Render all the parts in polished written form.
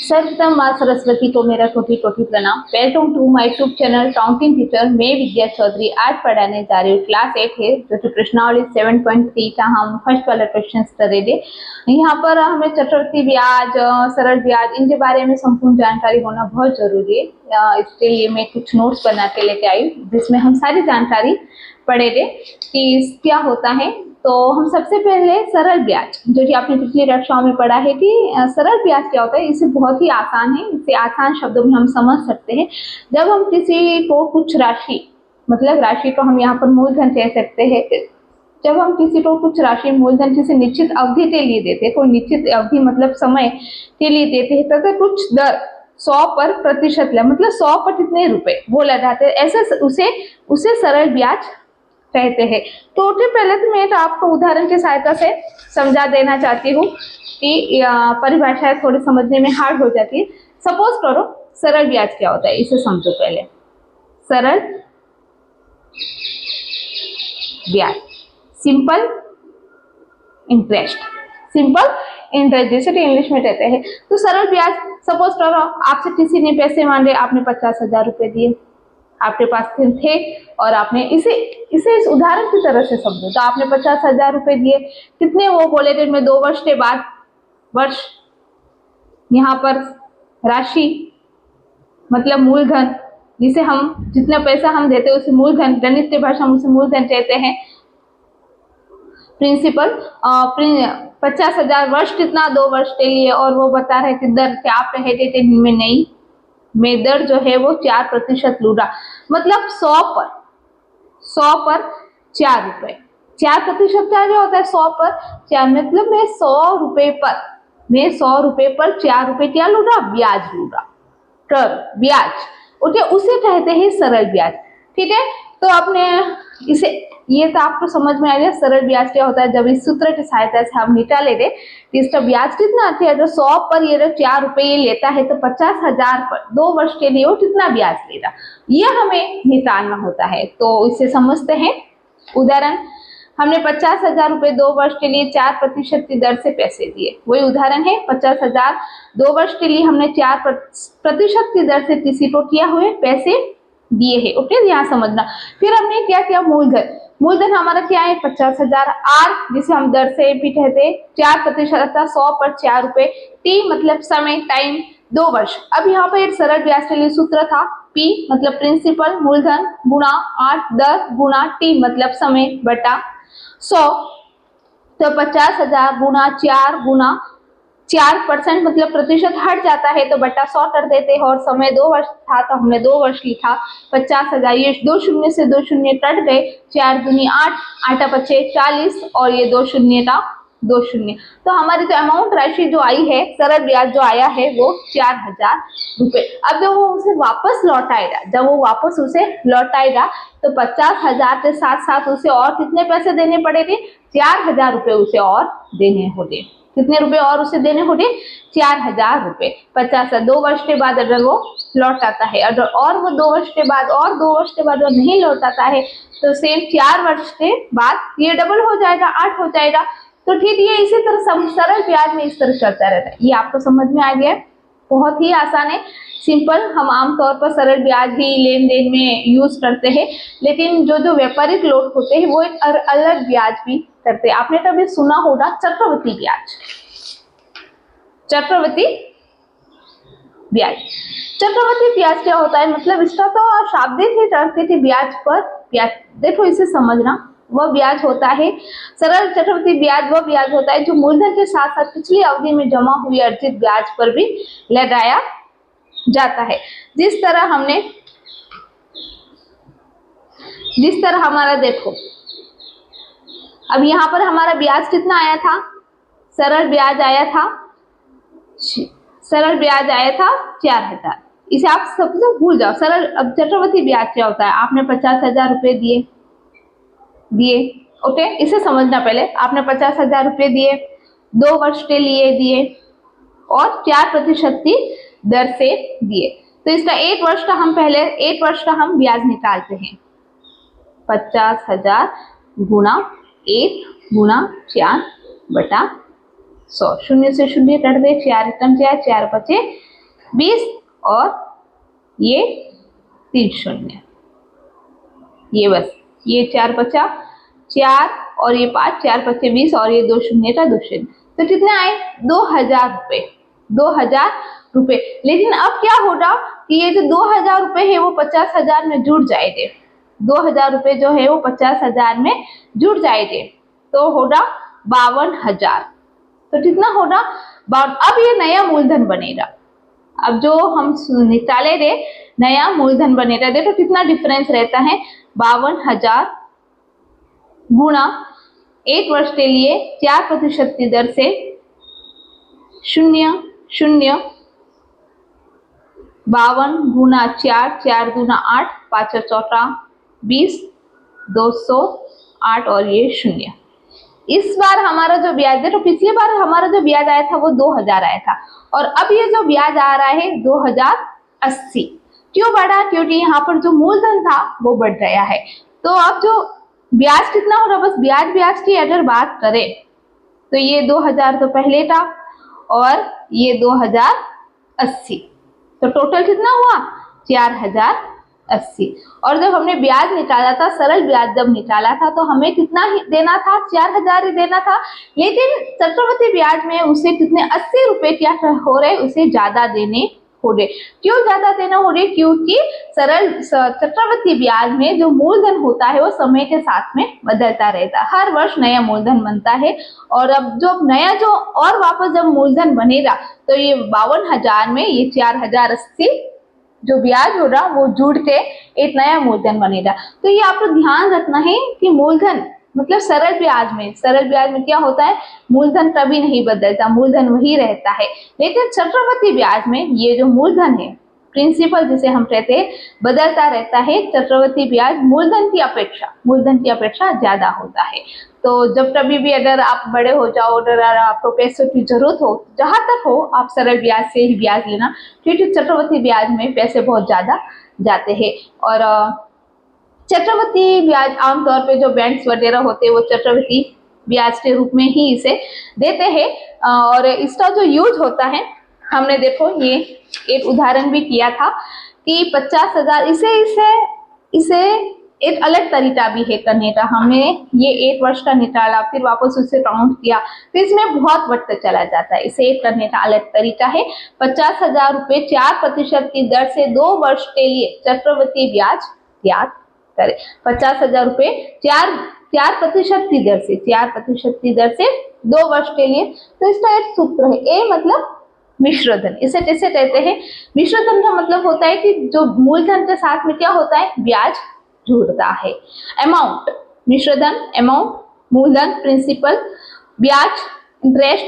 सर्वप्रथम माँ सरस्वती को मेरा कोटि कोटि प्रणाम। Welcome to my YouTube channel counting teacher. मैं विद्या चौधरी आज पढ़ाने जा रही हूँ क्लास 8 है जो कि प्रश्नावली 7.3 का हम फर्स्ट वाला क्वेश्चन करेंगे। यहाँ पर हमें चक्रवृद्धि ब्याज, सरल ब्याज, इनके बारे में संपूर्ण जानकारी होना बहुत जरूरी है। इसके लिए मैं कुछ नोट्स बना के लेके आई जिसमें हम सारी जानकारी पढ़ेंगे कि क्या होता है। तो हम सबसे पहले सरल ब्याज, जो कि आपने पिछली कक्षाओं में पढ़ा है कि सरल ब्याज क्या होता है, इसे बहुत ही आसान है, इसे आसान शब्दों में हम समझ सकते हैं। जब हम किसी को कुछ राशि, मतलब राशि को हम यहाँ पर मूलधन कह सकते हैं, जब हम किसी को कुछ राशि मूलधन किसी निश्चित अवधि के लिए देते हैं, कोई निश्चित अवधि मतलब समय के लिए देते हैं, तथा कुछ दर 100 पर प्रतिशत मतलब 100 पर कितने रुपए बोला जाते हैं, ऐसे उसे सरल ब्याज कहते हैं। तो पहले तो मैं आपको उदाहरण की सहायता से समझा देना चाहती हूँ कि परिभाषाएं थोड़ी समझने में हार्ड हो जाती है। सपोज करो सरल ब्याज क्या होता है, इसे समझो पहले। सरल ब्याज, सिंपल इंटरेस्ट, सिंपल इंटरेस्ट जिसे इंग्लिश में कहते हैं। तो सरल ब्याज, सपोज करो आपसे किसी ने पैसे मांगे, आपने 50,000 रुपए दिए, आपके पास थे और आपने इसे इस उदाहरण की तरह से समझो। तो आपने 50,000 रुपए दिए, कितने वो बोले थे मैं 2 वर्ष के बाद, वर्ष यहाँ पर राशि मतलब मूलधन, जिसे हम जितना पैसा हम देते हैं उसे मूलधन, गणित की भाषा में उसे मूलधन कहते हैं। प्रिंसिपल 50,000 वर्ष कितना, 2 वर्ष के लिए, और वो बता रहे कि दर क्या आप रहे थे में नहीं, में दर जो है वो 4% लूटा, मतलब 100 पर 4 रुपए। 4% क्या होता है, 100 पर 4, मतलब मैं 100 रुपए पर 4 रुपए क्या लूटा, ब्याज लूटा, कर ब्याज, ओके, उसे कहते हैं सरल ब्याज। ठीक है, तो आपने इसे, ये तो आपको समझ में आ गया सरल ब्याज क्या होता है। जब इस सूत्र की सहायता से हम निकाले थे कि इसका ब्याज कितना आता है, अगर 100 पर ये 4 रुपए ये लेता है तो 50,000 पर 2 वर्ष के लिए वो कितना ब्याज लेगा, ये हमें निकालना होता है। तो इसे समझते हैं। उदाहरण, हमने 50,000 रुपए 2 वर्ष के लिए 4% की दर से पैसे दिए। वही उदाहरण है, 50,000 2 वर्ष के लिए हमने 4% की दर से किसी को किया हुए पैसे दिए हैं। ओके, यहाँ समझना। फिर हमने क्या किया, मूलधन हमारा क्या है, 50,000, आर जिसे हम दर से भी कहते हैं, 4% 100 पर 4 रुपए, टी मतलब समय, टाइम, 2 वर्ष। अब यहाँ पर एक सरल ब्याज के लिए सूत्र था, पी मतलब प्रिंसिपल मूलधन गुणा 8 दर गुणा टी मतलब समय बटा 100। तो 50,000 गुणा 4% मतलब प्रतिशत हट जाता है तो बटा 100 कर देते हैं, और समय 2 वर्ष था तो हमने 2 वर्ष लिखा। 50,000, ये 2 शून्य से 2 शून्य कट गए, 4 दूनी 8, 8 बचे 40, और ये 2 शून्य का 2 शून्य। तो हमारी जो अमाउंट राशि जो आई है, सरल ब्याज जो आया है वो 4,000 रुपए। अब जब वो उसे वापस लौटाएगा, तो 50,000 के साथ साथ उसे और कितने पैसे देने पड़ेंगे, 4,000 रुपए उसे और देने होंगे। कितने रुपए और उसे देने होंगे, 4,000 रुपए। 50 2 वर्ष के बाद अगर वो लौटाता है, अगर और वो 2 वर्ष के बाद और 2 वर्ष के बाद वो नहीं लौटाता है, तो सेम 4 वर्ष के बाद ये डबल हो जाएगा, 8 हो जाएगा। तो ठीक, ये इसी तरह सरल ब्याज में इस तरह चलता रहता है। ये आपको समझ में आ गया, बहुत ही आसान है, सिंपल। हम आमतौर पर सरल ब्याज ही लेन देन में यूज करते हैं, लेकिन जो व्यापारिक लोग होते हैं वो एक अलग ब्याज भी करते हैं। आपने कभी सुना होगा चक्रवृद्धि ब्याज, चक्रवृद्धि ब्याज। चक्रवृद्धि ब्याज क्या होता है, मतलब इसका तो शाब्दिक ही करते थे ब्याज पर ब्याज। देखो इसे समझना, वह ब्याज होता है, सरल चक्रवृद्धि ब्याज वह ब्याज होता है जो मूलधन के साथ साथ पिछली अवधि में जमा हुई अर्जित ब्याज पर भी लगाया जाता है। जिस तरह हमारा देखो, अब यहाँ पर हमारा ब्याज कितना आया था, सरल ब्याज आया था 4,000। इसे आप सबसे भूल जाओ। सरल, अब चक्रवृद्धि ब्याज क्या होता है, आपने 50,000 रुपए दिए, ओके, इसे समझना पहले। आपने 50,000 रुपए दिए, 2 वर्ष के लिए दिए, और 4% की दर से दिए। तो इसका 1 वर्ष का हम ब्याज निकालते हैं। 50,000 गुणा 1 गुणा 4 बटा 100, शून्य से शून्य कट दे, 4 एकम 4, 4 बचे 20 और ये 3 शून्य, ये बस ये 4 बचा 4 और ये 5, 4 बचे 20 और ये 2 शून्य का 2 शून्य, तो कितने आए 2000 रुपए, 2000 रुपए। लेकिन अब क्या होगा कि ये जो 2000 रुपए है वो 50,000 में जुड़ जाएंगे, 2000 रुपए जो है वो 50,000 में जुड़ जाएंगे, तो होगा 52,000। तो कितना होगा, अब ये नया मूलधन बनेगा। अब जो हम निकाले थे नया मूलधन बनेगा, देखो कितना डिफरेंस रहता है, 52,000 गुणा 1 वर्ष के लिए 4% की दर से 0 0 52 गुना 4, 4 गुना 8, 5 चौथा 20, 208 और ये 0। इस बार हमारा जो ब्याज है, तो पिछली बार हमारा जो ब्याज आया था वो 2000 आया था और अब ये जो ब्याज आ रहा है 2080। क्यों बढ़ा, क्योंकि यहाँ पर जो मूलधन था वो बढ़ गया है। तो अब जो ब्याज कितना हो रहा, बस ब्याज की अगर बात करें तो ये 2000 तो पहले था और ये 2080, तो टोटल कितना हुआ 4080। और जब हमने ब्याज निकाला था, सरल ब्याज जब निकाला था, तो हमें कितना ही देना था, 4000 ही देना था। लेकिन चक्रवृद्धि ब्याज में उसे कितने 80 रुपए क्या हो रहे, उसे ज्यादा देने हो रहे। क्यों ज्यादा देना हो रहे, क्योंकि सरल चक्रवृद्धि ब्याज में जो मूलधन होता है वो समय के साथ में बदलता रहता है, हर वर्ष नया मूलधन बनता है। और अब जो नया जो और वापस जब मूलधन बनेगा तो ये 52,000 में ये 4080 जो ब्याज होगा वो जुड़ के एक नया मूलधन बनेगा। तो ये आपको ध्यान रखना है कि मूलधन मतलब सरल ब्याज में क्या होता है, मूलधन कभी नहीं बदलता, मूलधन वही रहता है। लेकिन चक्रवृद्धि ब्याज में ये जो मूलधन है, प्रिंसिपल जिसे हम कहते हैं, बदलता रहता है। चक्रवृद्धि ब्याज मूलधन की अपेक्षा ज्यादा होता है। तो जब कभी भी अगर आप बड़े हो जाओ, अगर आपको पैसों की जरूरत हो, जहां तक हो आप सरल ब्याज से ही ब्याज लेना, क्योंकि चक्रवृद्धि ब्याज में पैसे बहुत ज्यादा जाते हैं। और चक्रवृद्धि ब्याज आमतौर पे जो बैंक्स वगैरह होते हैं वो चक्रवृद्धि ब्याज के रूप में ही इसे देते हैं। और इसका जो यूज होता है, हमने देखो ये एक उदाहरण भी किया था कि 50,000, इसे एक अलग तरीका भी है करने का। हमने ये 1 वर्ष का निकाला, फिर वापस उसे काउंट किया, फिर इसमें बहुत वक्त चला जाता है। इसे एक करने का अलग तरीका है। 50,000 रुपए 4% की दर से 2 वर्ष के लिए चक्रवृद्धि ब्याज याद करें। 50,000 रुपए 4% की दर से 2 वर्ष के लिए। तो इसका एक सूत्र है, ए मतलब मिश्रधन। इसे कैसे कहते हैं, मिश्रधन का मतलब होता है कि जो मूलधन के साथ में क्या होता है, ब्याज जुड़ता है। अमाउंट मिश्रधन, अमाउंट मूलधन प्रिंसिपल, ब्याज इंटरेस्ट।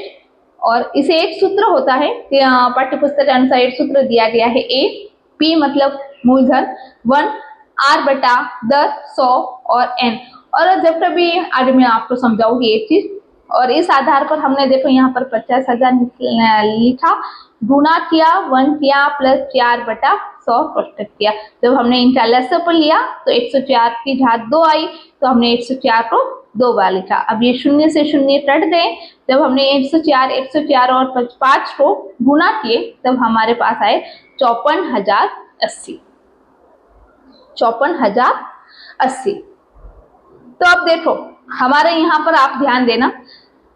और इसे एक सूत्र होता है, पाठ्यपुस्तक के अनुसार एक सूत्र दिया गया है, ए पी मतलब मूलधन 1 R बटा 10 100 और n। और जब कभी आज मैं आपको समझाऊंगी एक चीज, और इस आधार पर हमने देखो यहाँ पर 50,000 लिखा, गुना किया 1 किया प्लस 4 बटा 100 कोष्टक किया। जब हमने इनका लसअप लिया तो 104 की घात 2 आई, तो हमने 104 को 2 बार लिखा। अब ये 0 से 0 कट गए। जब हमने 104 और 5 को गुना किए तब हमारे पास आए 54,080। 54,080। तो अब देखो हमारे यहाँ पर आप ध्यान देना,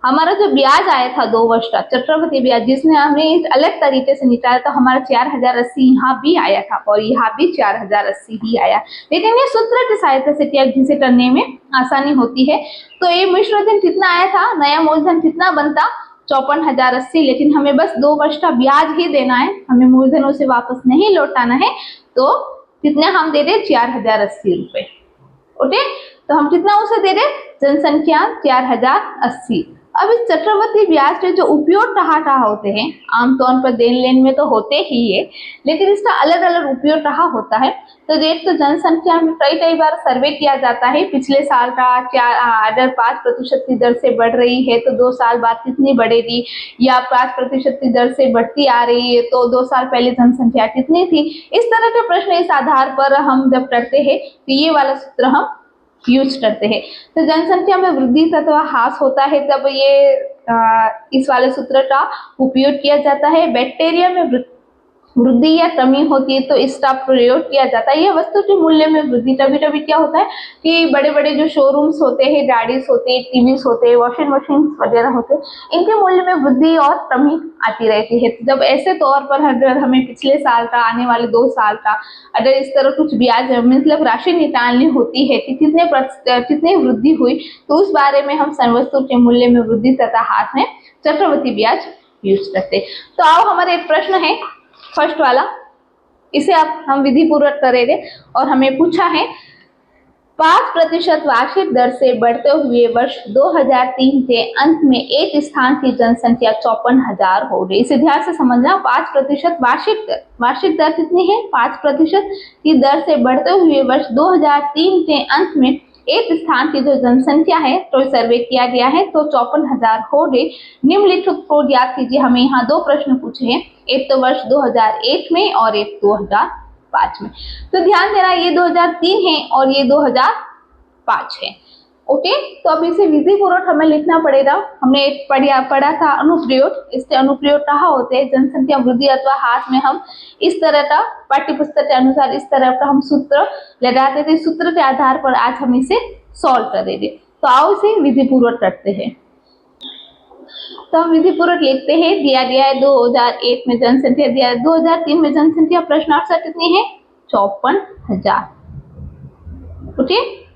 हमारा जो ब्याज आया था 2 वर्ष का चक्रवृद्धि ब्याज, जिसने हमें एक अलग तरीके से निकाला, तो हमारा 4080 यहाँ भी आया था और यहाँ भी 4080 ही आया। लेकिन ये सूत्र की सहायता से किया, जिसे करने में आसानी होती है। तो ये मिश्रधन कितना आया था, नया मूलधन कितना बनता 54,080। लेकिन हमें बस 2 वर्ष का ब्याज ही देना है, हमें मूलधनों से वापस नहीं लौटाना है। तो कितने हम दे दे 4080 रुपए। ओके, तो हम कितना उसे दे दे, जनसंख्या 4080। अब इस चक्रवृद्धि ब्याज के जो उपयोग कहाँ होते हैं, आमतौर पर देन लेन में तो होते ही है, लेकिन इसका अलग अलग उपयोग कहाँ होता है। तो देख, तो जनसंख्या में कई बार सर्वे किया जाता है, पिछले साल का अगर 5% की दर से बढ़ रही है तो 2 साल बाद कितनी बढ़ेगी, या 5% की दर से बढ़ती आ रही है तो 2 साल पहले जनसंख्या कितनी थी। इस तरह के प्रश्न इस आधार पर हम जब करते हैं तो ये वाला सूत्र हम यूज करते हैं। तो जनसंख्या में वृद्धि अथवा ह्रास होता है, तब ये इस वाले सूत्र का उपयोग किया जाता है। बैक्टीरिया में वृद्धि या कमी होती है तो इसका प्रयोग किया जाता है। यह वस्तु के मूल्य में वृद्धि, कभी कभी क्या होता है कि बड़े बड़े जो शोरूम्स होते हैं, गाड़ीज होते हैं, टीवीज होते हैं, वॉशिंग मशीन वगैरह होते हैं, इनके मूल्य में वृद्धि और कमी आती रहती है। जब ऐसे तौर पर अगर हमें पिछले साल का, आने वाले 2 साल का अगर इस तरह कुछ ब्याज मतलब राशि निकालनी होती है कि कितने वृद्धि हुई, तो उस बारे में हम वस्तु के मूल्य में वृद्धि तथा हाथ में चक्रवृद्धि ब्याज यूज करते। तो आओ हमारे एक प्रश्न है फर्स्ट वाला, इसे अब हम विधि पूर्वक करेंगे और हमें पूछा है 5% वार्षिक दर से बढ़ते हुए वर्ष 2003 के अंत में एक स्थान की जनसंख्या 54,000 हो गई। इसे ध्यान से समझना। 5% वार्षिक दर कितनी है? 5% की दर से बढ़ते हुए वर्ष 2003 के अंत में एक स्थान की जो जनसंख्या है तो सर्वे किया गया है तो 54,000 हो गई। निम्नलिखित को याद कीजिए। हमें यहाँ 2 प्रश्न पूछे हैं, एक तो वर्ष 2001 में और एक 2005 में। तो ध्यान देना, ये 2003 है और ये 2005 है। ओके, तो अब इसे विधि पूर्वक हमें लिखना पड़ेगा। हमने एक पढ़ा था अनुप्रयोग। इसके अनुप्रयोग कहाँ होते हैं? जनसंख्या वृद्धि अथवा ह्रास में हम इस तरह का पाठ्य पुस्तक के अनुसार इस तरह का हम सूत्र लगाते थे। सूत्र के आधार पर आज हम इसे सॉल्व करेंगे। तो आओ इसे विधि पूर्वक करते हैं। तो हम विधि पूर्वक लिखते हैं। दिया गया है 2001 में जनसंख्या, दिया है 2003 में जनसंख्या। प्रश्नार्थ कितनी है? 54,000। ओके,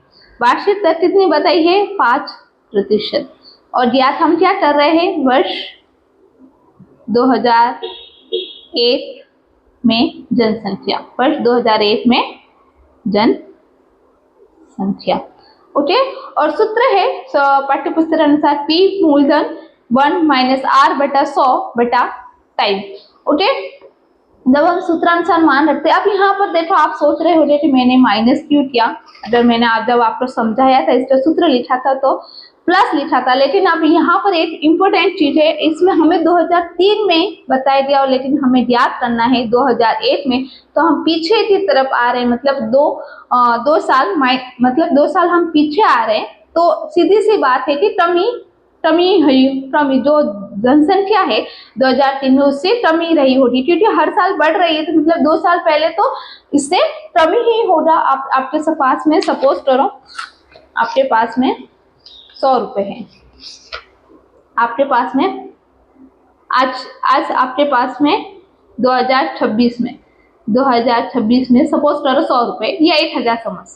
वार्षिक दर कितनी बताई है? 5%। और ज्ञात हम क्या कर रहे हैं? वर्ष 2001 में जनसंख्या, वर्ष 2001 में जनसंख्या। ओके, और सूत्र है पाठ्य पुस्तक अनुसार P मूलधन 1 - R बटा 100 बटा टाइम। ओके, जब हम सूत्रानुसार मान रखते हैं। अब यहाँ पर देखो, आप सोच रहे होंगे कि मैंने माइनस क्यों किया। अगर मैंने आज जब आपको समझाया था, इसका सूत्र लिखा था तो प्लस लिखा था, लेकिन अब यहाँ पर एक इम्पोर्टेंट चीज है। इसमें हमें 2003 में बताया गया और लेकिन हमें याद करना है 2001 में। तो हम पीछे की तरफ आ रहे हैं, मतलब दो साल हम पीछे आ रहे हैं। तो सीधी सी बात है कि कमी जो जनसंख्या है 2003 में उससे कमी रही होगी, क्योंकि हर साल बढ़ रही है। तो मतलब 2 साल पहले तो इससे कमी ही होगा। आपके पास में सपोज करो आपके पास में 100 रुपए है, आपके पास में आज आपके पास में 2026 में सपोज करो 100 रुपए या 1000 समझ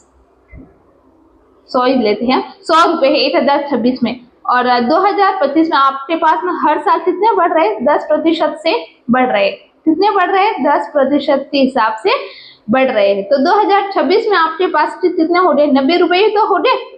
100 ही लेते हैं। 100 रुपए है 1026 में, और 2025 में आपके पास में हर साल कितने बढ़ रहे हैं? 10% से बढ़ रहे हैं। कितने बढ़ रहे हैं? 10% के हिसाब से बढ़ रहे हैं। तो 2026 में आपके पास कितने हो गए? 90 रुपए ही तो हो गए।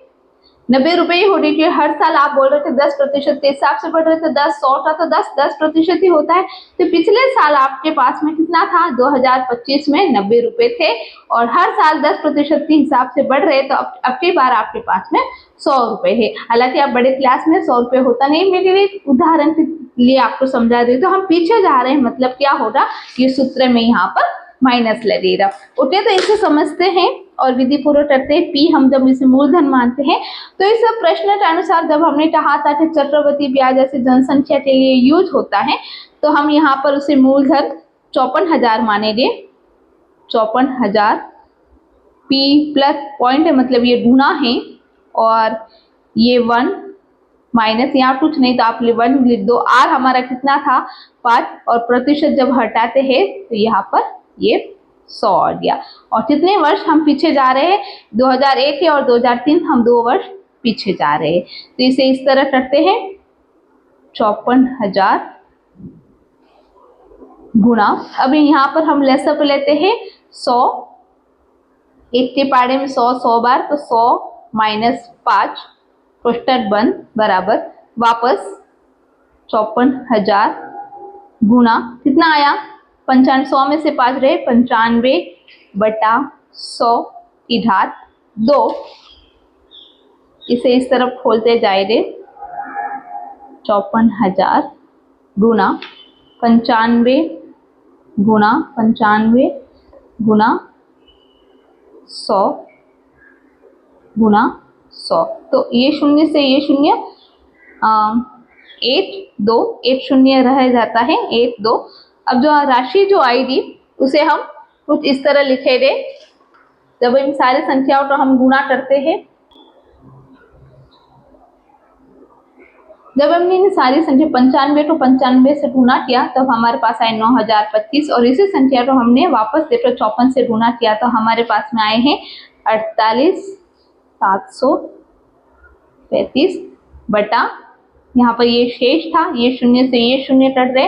90 रुपए ही हो रही है। हर साल आप बोल रहे थे 10% के हिसाब से बढ़ रहे थे। 100 का तो 10% ही होता है। तो पिछले साल आपके पास में कितना था? 2025 में 90 रुपए थे और हर साल 10% के हिसाब से बढ़ रहे। तो अब की बार आपके पास में 100 रुपए है। हालांकि आप बड़े क्लास में 100 रुपए होता नहीं, मेरे लिए उदाहरण के लिए आपको समझा रही हूँ। तो हम पीछे जा रहे हैं, मतलब क्या होगा? ये सूत्र में यहाँ पर माइनस लगेगा। ओके, तो इसे समझते हैं और विधि पूर्वक करते हैं। P हम जब इसे मूलधन मानते हैं तो इस प्रश्न के अनुसार जब हमने कहा था कि चक्रवृद्धि ब्याज ऐसे जनसंख्या के लिए यूज होता है, तो हम यहाँ पर उसे मूलधन 54,000 मानेंगे। 54,000 P प्लस पॉइंट है, मतलब ये गुना है, और ये 1 माइनस, यहाँ कुछ नहीं तो आप 1 लिख दो। R हमारा कितना था? 5, और प्रतिशत जब हटाते हैं तो यहाँ पर ये 100 आ गया। और कितने वर्ष हम पीछे जा रहे हैं? 2001 है और 2003, हम 2 वर्ष पीछे जा रहे हैं। तो इसे इस तरह करते हैं 54,000 गुणा, अभी यहाँ पर हम लेसअप लेते हैं 100, एक के पाड़े में 100 बार, तो 100 माइनस 5 कोष्टक बंद बराबर वापस 54,000 गुणा कितना आया? 95, 100 में से 5 रहे 95 बटा 100 की घात 2। इसे इस तरफ खोलते जाएंगे। 54,000 गुणा 95 गुणा 95 गुणा 100 गुणा 100। तो ये शून्य से ये शून्य 8 2, 1 शून्य रह जाता है 1 2। अब जो राशि जो आएगी उसे हम कुछ इस तरह लिखेंगे। जब इन सारी संख्याओं को हम गुणा करते हैं, जब हमने इन सारी संख्या 95 को 95 से गुणा किया तब हमारे पास आए 9025, और इसी संख्या को हमने वापस देखो 54 से गुणा किया तो हमारे पास में आए हैं 48,735 बटा, यहाँ पर ये शेष था, ये शून्य से ये शून्य कट रहे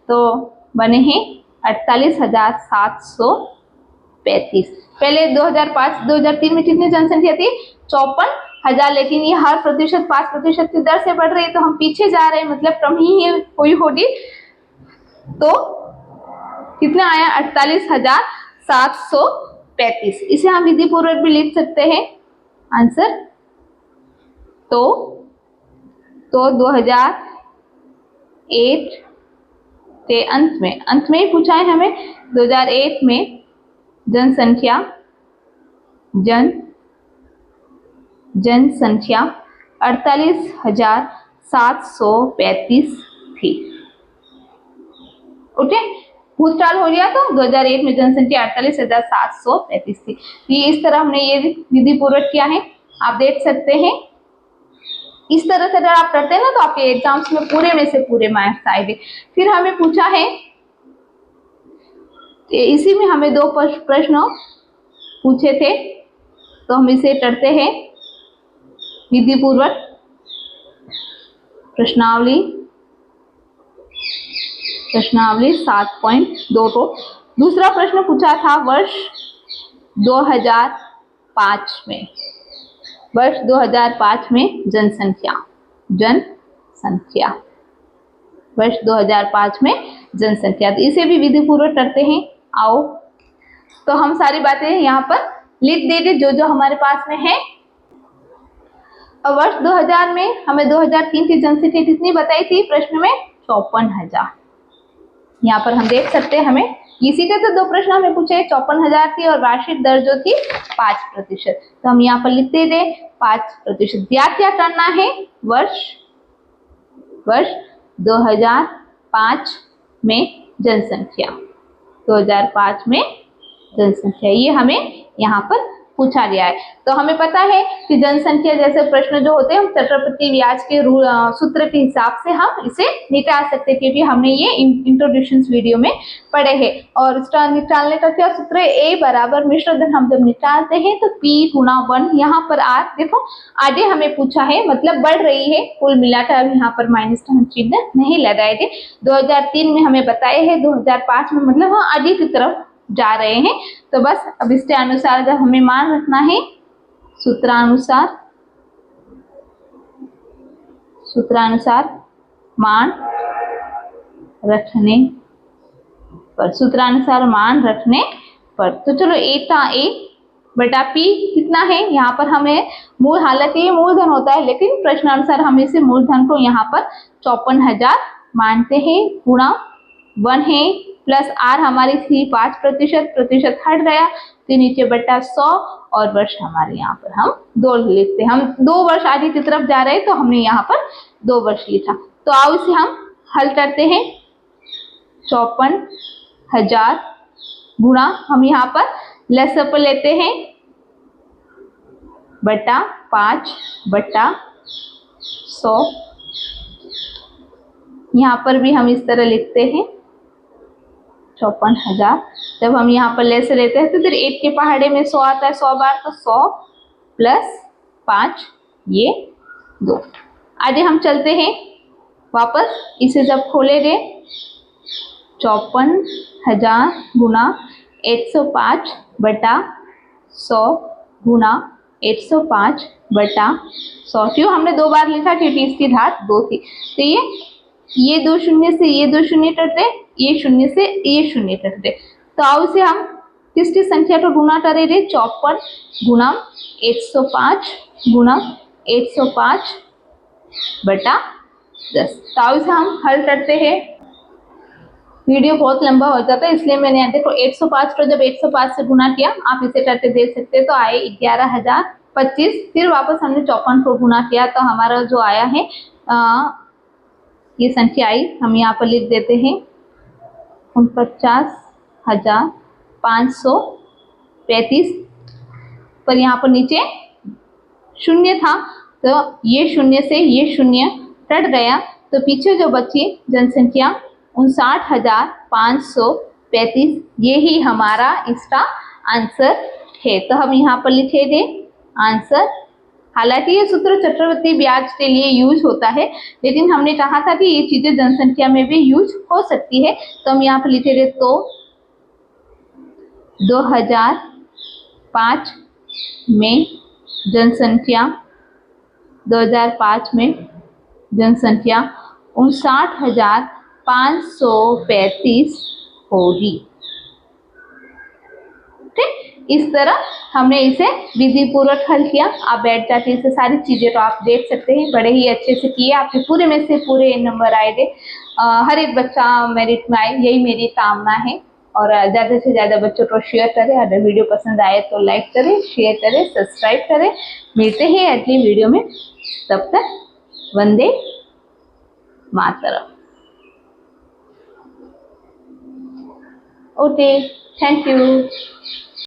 तो बने हैं 48,735। पहले 2005-2003 में कितनी जनसंख्या थी? 54,000, लेकिन ये हर प्रतिशत 5% की दर से बढ़ रही है तो हम पीछे जा रहे हैं, मतलब कम ही हुई होगी। तो कितना आया? 48,735। इसे हम विधि पूर्वक भी लिख सकते हैं आंसर। तो 2001 के अंत में ही पूछा है हमें, 2001 में जनसंख्या 48,735 थी। ओके, भूतकाल हो गया तो 2001 में जनसंख्या 48,735 थी। ये इस तरह हमने ये विधि पूर्वक किया है, आप देख सकते हैं। इस तरह से अगर आप करते हैं ना तो आपके एग्जाम्स में पूरे में से पूरे मार्क्स आएंगे। फिर हमें पूछा है, इसी में हमें 2 प्रश्न पूछे थे तो हम इसे करते हैं विधि पूर्वक। प्रश्नावली 7.2 को दूसरा प्रश्न पूछा था वर्ष 2005 में। वर्ष 2005 में जनसंख्या वर्ष 2005 में जनसंख्या, तो इसे भी विधि पूर्वक करते हैं। आओ, तो हम सारी बातें यहाँ पर लिख देंगे जो हमारे पास में है। और वर्ष 2000 में हमें 2003 की जनसंख्या कितनी बताई थी प्रश्न में? 54,000। यहाँ पर हम देख सकते हैं, हमें इसी के तो 2 प्रश्न हमें पूछे, 54,000 थी और वार्षिक दर जो थी 5%। तो हम यहाँ पर लिखते थे 5%। क्या करना है? वर्ष 2005 में जनसंख्या, 2005 में जनसंख्या, ये हमें यहाँ पर पूछा गया है। तो हमें पता है कि जनसंख्या जैसे प्रश्न जो होते हैं हम चक्रवृद्धि व्याज के सूत्र के हिसाब से हम इसे निकाल सकते हैं, क्योंकि हमने ये इंट्रोडक्शन वीडियो में पढ़े हैं। और इसका निकालने का क्या सूत्र है? A बराबर मिश्र धन हम जब निकालते हैं तो P गुणा 1, यहाँ पर R देखो आगे हमें पूछा है, मतलब बढ़ रही है कुल मिलाकर। अब यहाँ पर माइनस का हम चिन्ह नहीं लगाएंगे। 2003 में हमें बताए हैं, 2005 में मतलब हम आगे की तरफ जा रहे हैं। तो बस अब इसके अनुसार जब हमें मान रखना है, सूत्रानुसार मान रखने पर, तो चलो A था A बटा P कितना है? यहाँ पर हमें मूल, हालांकि ये मूलधन होता है लेकिन प्रश्नानुसार हम इसे मूलधन को यहाँ पर 54,000 मानते हैं, गुणा 1 है प्लस R हमारी थी 5%, हट गया तो नीचे बटा 100 और वर्ष हमारे यहाँ पर हम 2 लिखते हैं। हम 2 वर्ष आगे की तरफ जा रहे हैं तो हमने यहाँ पर 2 वर्ष लिखा। तो आओ इसे हम हल करते हैं। 54,000 गुणा, हम यहाँ पर लसअप लेते हैं, बटा 5/100। यहाँ पर भी हम इस तरह लिखते हैं 54,000। जब हम यहाँ पर लेस लेते हैं तो फिर 1 के पहाड़े में 100 आता है, 100 बार, तो 100 प्लस 5 ये 2। आगे हम चलते हैं वापस, इसे जब खोलेंगे 54,000 गुणा 105/100 गुणा 105/100। क्यों हमने 2 बार लिखा? क्योंकि इसकी घात 2 थी। तो ये 2 शून्य से ये 2 शून्य कटते, ये शून्य से ये शून्य कटते। तो आओ इसे हम किसकी संख्या को गुणा करेंगे? 54 गुणा 105 गुणा 105/10। तो आओ इसे हम हल करते हैं। वीडियो बहुत लंबा हो जाता है इसलिए मैंने देखो 105 को जब 105 से गुणा किया, आप इसे करके देख सकते हैं, तो आए 11,025। फिर वापस हमने 54 को गुणा किया तो हमारा जो आया है ये संख्या आई, हम यहाँ पर लिख देते हैं 49,535 पर यहाँ पर नीचे शून्य था, तो ये शून्य से ये शून्य कट गया, तो पीछे जो बची जनसंख्या 59,535, ये ही हमारा इसका आंसर है। तो हम यहाँ पर लिखेंगे आंसर। हालांकि ये सूत्र चक्रवृद्धि ब्याज के लिए यूज होता है, लेकिन हमने कहा था कि ये चीजें जनसंख्या में भी यूज हो सकती है, तो हम यहाँ पर लिखेंगे तो 2005 में जनसंख्या 59,535 होगी। ठीक, इस तरह हमने इसे विधि पूर्वक हल किया। आप बैठ जाके इसे सारी चीजें तो आप देख सकते हैं, बड़े ही अच्छे से किए, आपके पूरे में से पूरे नंबर आए थे। हर एक बच्चा मेरिट में आए, यही मेरी कामना है। और ज़्यादा से ज़्यादा बच्चों को शेयर करें। अगर वीडियो पसंद आए तो लाइक करें, शेयर करें, सब्सक्राइब करें। मिलते हैं अगली वीडियो में, तब तक Vande Mataram. Okay, thank you.